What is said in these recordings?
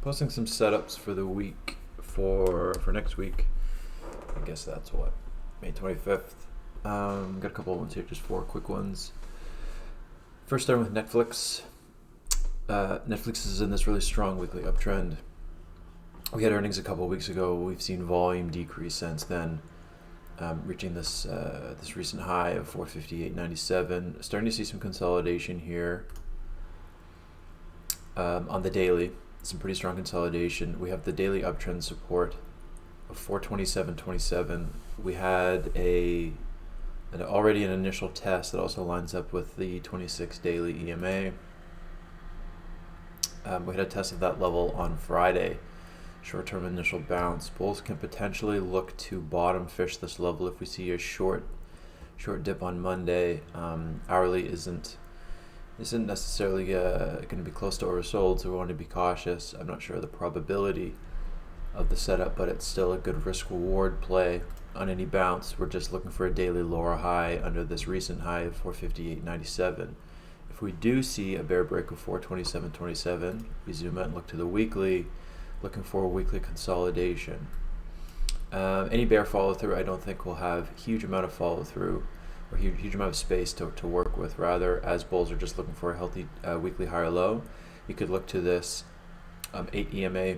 Posting some setups for the week for next week. I guess that's what, May 25th. Got a couple of ones here, just 4 quick ones. First, starting with Netflix. Netflix is in this really strong weekly uptrend. We had earnings a couple of weeks ago. We've seen volume decrease since then, reaching this recent high of 458.97. Starting to see some consolidation here on the daily. Some pretty strong consolidation. We have the daily uptrend support of 427.27. We had already an initial test that also lines up with the 26 daily EMA. We had a test of that level on Friday. Short-term initial bounce. Bulls can potentially look to bottom fish this level if we see a short dip on Monday. Hourly isn't necessarily going to be close to oversold, so we want to be cautious. I'm not sure of the probability of the setup, but it's still a good risk-reward play on any bounce. We're just looking for a daily lower high under this recent high of 458.97. If we do see a bear break of 427.27, we zoom out and look to the weekly, looking for a weekly consolidation. Any bear follow-through, I don't think will have a huge amount of follow-through or huge amount of space to work with. Rather, as bulls are just looking for a healthy weekly higher low, you could look to this 8 EMA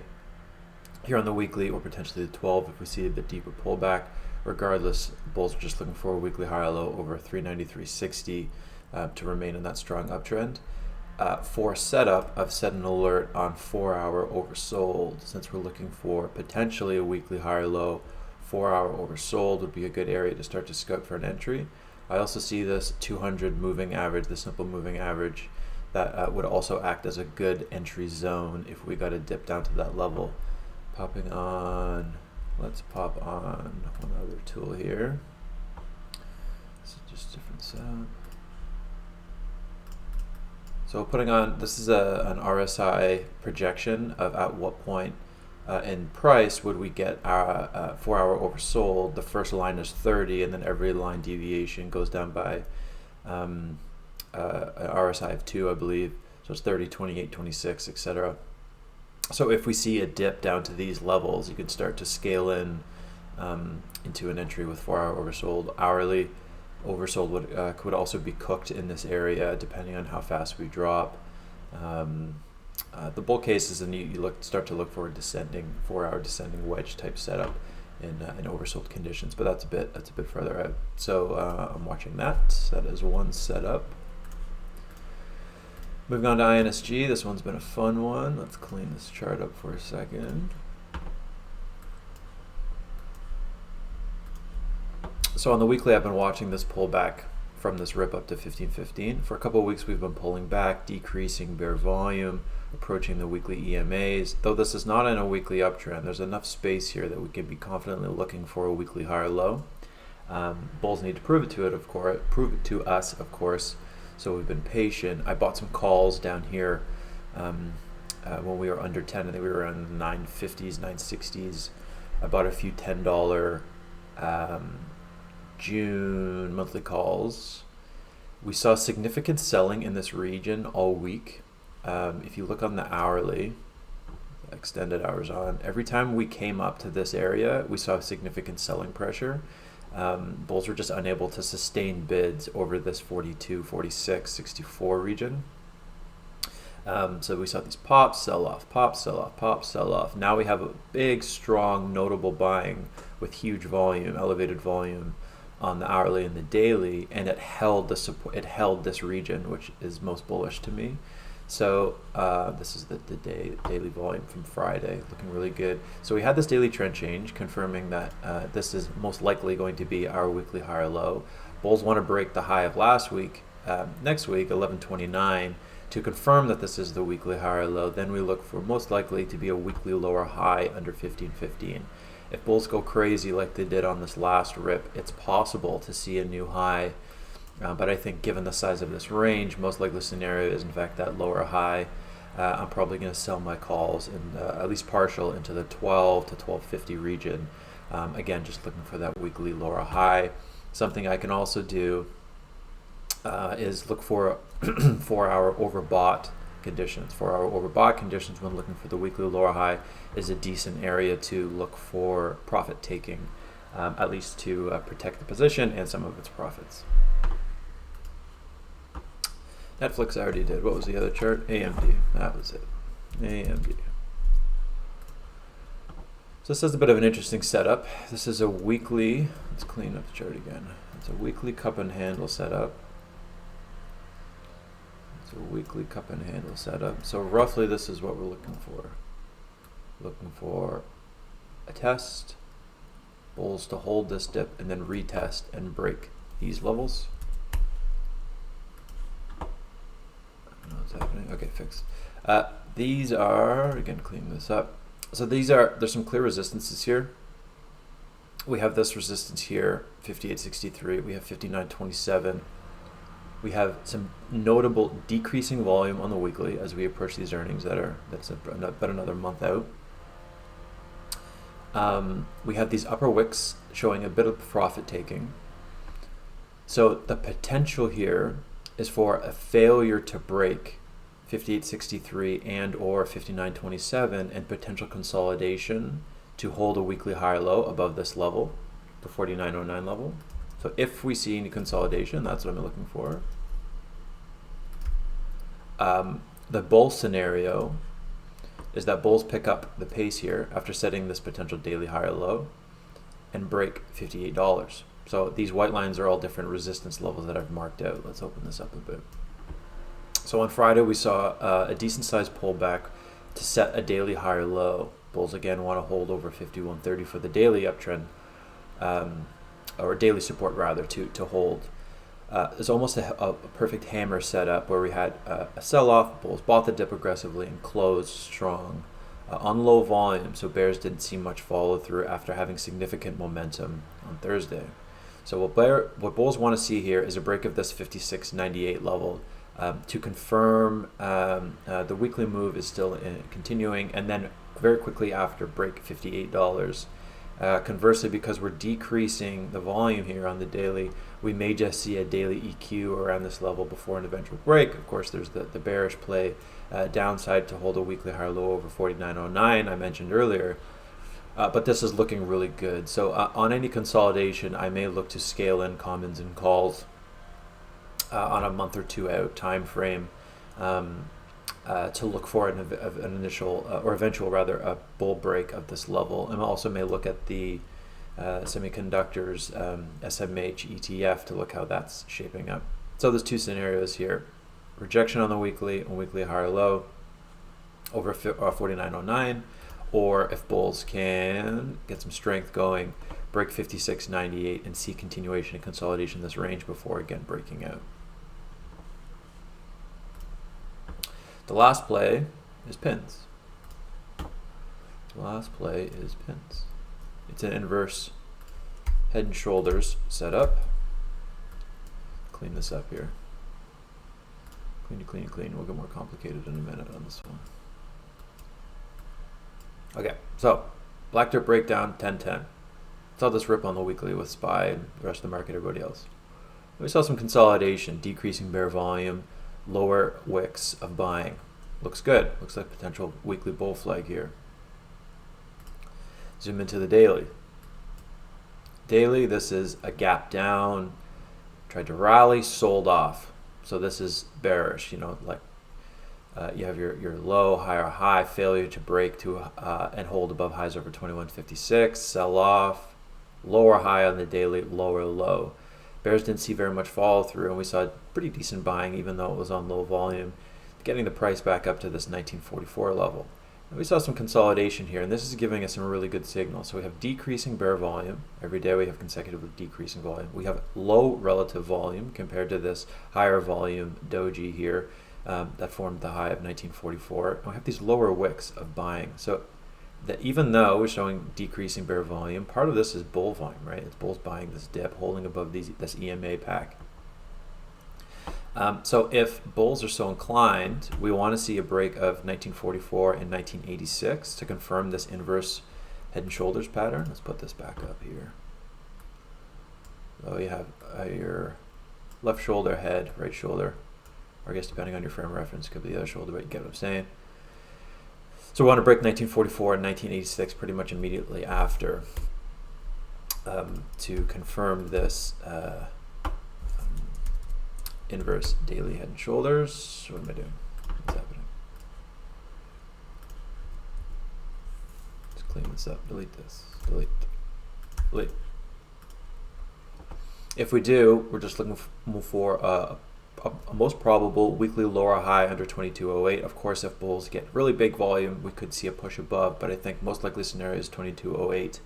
here on the weekly, or potentially the 12 if we see a bit deeper pullback. Regardless, bulls are just looking for a weekly higher low over 393.60 to remain in that strong uptrend. For setup, I've set an alert on 4-hour oversold, since we're looking for potentially a weekly higher low. 4-hour oversold would be a good area to start to scout for an entry. I also see this 200 moving average, the simple moving average, that would also act as a good entry zone if we got a dip down to that level. Popping on, let's pop on one other tool here. This is just different setup. So putting on, this is an RSI projection of at what point in price would we get our 4-hour oversold. The first line is 30, and then every line deviation goes down by an RSI of 2, I believe. So it's 30, 28, 26, etc. So if we see a dip down to these levels, you can start to scale in into an entry with 4-hour oversold. Hourly oversold could also be cooked in this area depending on how fast we drop. The bull cases, and you start to look for a descending 4-hour descending wedge type setup in oversold conditions, but that's a bit further out. So I'm watching that. That is one setup. Moving on to INSG, this one's been a fun one. Let's clean this chart up for a second. So on the weekly, I've been watching this pullback from this rip up to 15.15. For a couple of weeks, we've been pulling back, decreasing bear volume, approaching the weekly EMAs. Though this is not in a weekly uptrend, there's enough space here that we can be confidently looking for a weekly higher low. Bulls need to prove it to us, of course. So we've been patient. I bought some calls down here when we were under 10. I think we were around 950s, 960s. I bought a few $10 June monthly calls. We saw significant selling in this region all week. If you look on the hourly, extended hours on, every time we came up to this area, we saw significant selling pressure. Bulls were just unable to sustain bids over this 42, 46, 64 region. So we saw these pops, sell off, pops, sell off, pops, sell off. Now we have a big, strong, notable buying with huge volume, elevated volume on the hourly and the daily, and it held the support. It held this region, which is most bullish to me. So this is the daily volume from Friday, looking really good. So we had this daily trend change, confirming that this is most likely going to be our weekly higher low. Bulls want to break the high of last week, next week, 11.29, to confirm that this is the weekly higher low. Then we look for most likely to be a weekly lower high under 15.15. If bulls go crazy like they did on this last rip, it's possible to see a new high. But I think given the size of this range, most likely scenario is in fact that lower high. I'm probably going to sell my calls in at least partial into the 12 to 12.50 region. Again, just looking for that weekly lower high. Something I can also do is look for 4-hour overbought conditions. 4-hour overbought conditions when looking for the weekly lower high is a decent area to look for profit taking, at least to protect the position and some of its profits. Netflix I already did. What was the other chart? AMD. That was it. AMD. So this is a bit of an interesting setup. This is a weekly, let's clean up the chart again. It's a weekly cup and handle setup. It's a weekly cup and handle setup. So roughly this is what we're looking for. Looking for a test, bulls to hold this dip and then retest and break these levels. I don't know what's happening. Okay, fixed. These are, again, cleaning this up. So there's some clear resistances here. We have this resistance here, 58.63. We have 59.27. We have some notable decreasing volume on the weekly as we approach these earnings that's about another month out. We have these upper wicks showing a bit of profit taking. So the potential here is for a failure to break 58.63 and or 59.27 and potential consolidation to hold a weekly higher low above this level, the 49.09 level. So if we see any consolidation, that's what I'm looking for. The bull scenario is that bulls pick up the pace here after setting this potential daily higher low and break $58. So these white lines are all different resistance levels that I've marked out. Let's open this up a bit. So on Friday we saw a decent sized pullback to set a daily higher low. Bulls again want to hold over 51.30 for the daily uptrend, or daily support rather, to hold. It's almost a perfect hammer setup where we had a sell-off. Bulls bought the dip aggressively and closed strong on low volume, so bears didn't see much follow through after having significant momentum on Thursday. So what bulls want to see here is a break of this 56.98 level to confirm the weekly move is still continuing, and then very quickly after break $58. Conversely, because we're decreasing the volume here on the daily, we may just see a daily EQ around this level before an eventual break. Of course, there's the bearish play downside to hold a weekly higher low over 49.09 I mentioned earlier. But this is looking really good. So on any consolidation, I may look to scale in commons and calls on a month or two out time frame to look for an initial or eventual rather a bull break of this level. And also may look at the semiconductors SMH ETF to look how that's shaping up. So there's two scenarios here: rejection on the weekly and weekly higher low over 49.09, or if bulls can get some strength going, break 56.98 and see continuation and consolidation in this range before again breaking out. The last play is pins. The last play is pins. It's an inverse head and shoulders setup. Clean this up here. Clean. We'll get more complicated in a minute on this one. Okay, so black dip breakdown 10-10. Saw this rip on the weekly with SPY and the rest of the market, everybody else. We saw some consolidation, decreasing bear volume, lower wicks of buying. Looks good. Looks like potential weekly bull flag here. Zoom into the daily. Daily, this is a gap down, tried to rally, sold off. So this is bearish, like you have your low, higher high, failure to break to and hold above highs over 21.56, sell off, lower high on the daily, lower low. Bears didn't see very much follow through, and we saw pretty decent buying even though it was on low volume, getting the price back up to this 1944 level. And we saw some consolidation here, and this is giving us some really good signals. So we have decreasing bear volume. Every day we have consecutively decreasing volume. We have low relative volume compared to this higher volume doji here that formed the high of 1944. And we have these lower wicks of buying. So that even though we're showing decreasing bear volume, part of this is bull volume, right? It's bulls buying this dip, holding above this EMA pack. So if bulls are so inclined, we want to see a break of 1944 and 1986 to confirm this inverse head and shoulders pattern. Let's put this back up here. So you have your left shoulder, head, right shoulder, or I guess depending on your frame of reference, could be the other shoulder, but you get what I'm saying. So we want to break 1944 and 1986 pretty much immediately after to confirm this inverse daily head and shoulders. What am I doing? What's happening? Let's clean this up. Delete this. Delete. Delete. If we do, we're just looking for a most probable weekly lower high under 2208. Of course, if bulls get really big volume, we could see a push above, but I think most likely scenario is 2208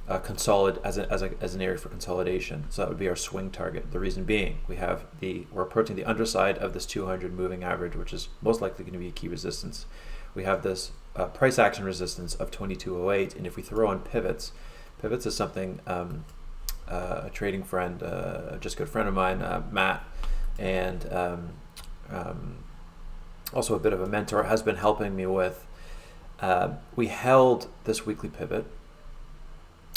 as an area for consolidation. So that would be our swing target. The reason being, we're approaching the underside of this 200 moving average, which is most likely going to be a key resistance. We have this price action resistance of 2208, and if we throw on pivots is something a trading friend, just a good friend of mine, Matt, and also a bit of a mentor, has been helping me with. We held this weekly pivot,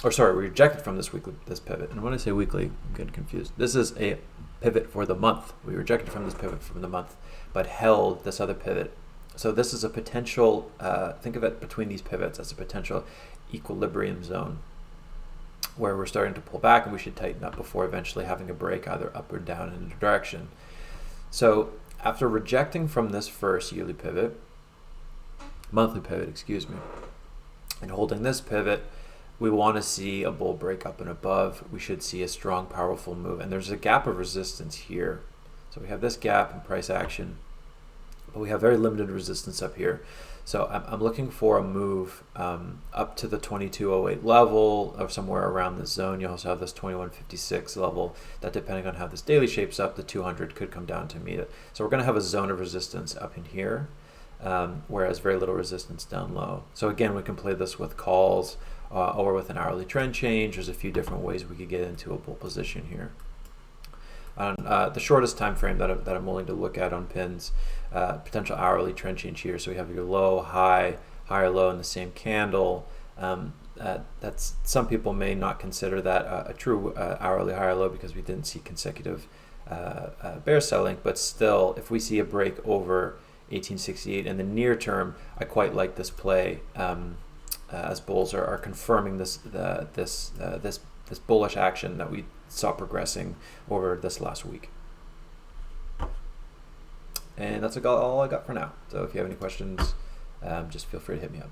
or sorry, we rejected from this pivot. And when I say weekly, I'm getting confused. This is a pivot for the month. We rejected from this pivot from the month, but held this other pivot. So this is a potential, think of it between these pivots as a potential equilibrium zone, where we're starting to pull back and we should tighten up before eventually having a break either up or down in a direction. So after rejecting from this first monthly pivot, excuse me, and holding this pivot, we want to see a bull break up and above. We should see a strong, powerful move. And there's a gap of resistance here. So we have this gap in price action, but we have very limited resistance up here. So I'm looking for a move up to the 2208 level or somewhere around this zone. You also have this 2156 level that, depending on how this daily shapes up, the 200 could come down to meet it. So we're going to have a zone of resistance up in here, whereas very little resistance down low. So again, we can play this with calls or with an hourly trend change. There's a few different ways we could get into a bull position here. On the shortest time frame that I'm willing to look at on pins, potential hourly trend change here. So we have your low, high, higher low in the same candle. That's, some people may not consider that a true hourly higher low because we didn't see consecutive bear selling. But still, if we see a break over 1868 in the near term, I quite like this play as bulls are confirming this bullish action that we saw progressing over this last week. And that's all I got for now. So if you have any questions, just feel free to hit me up.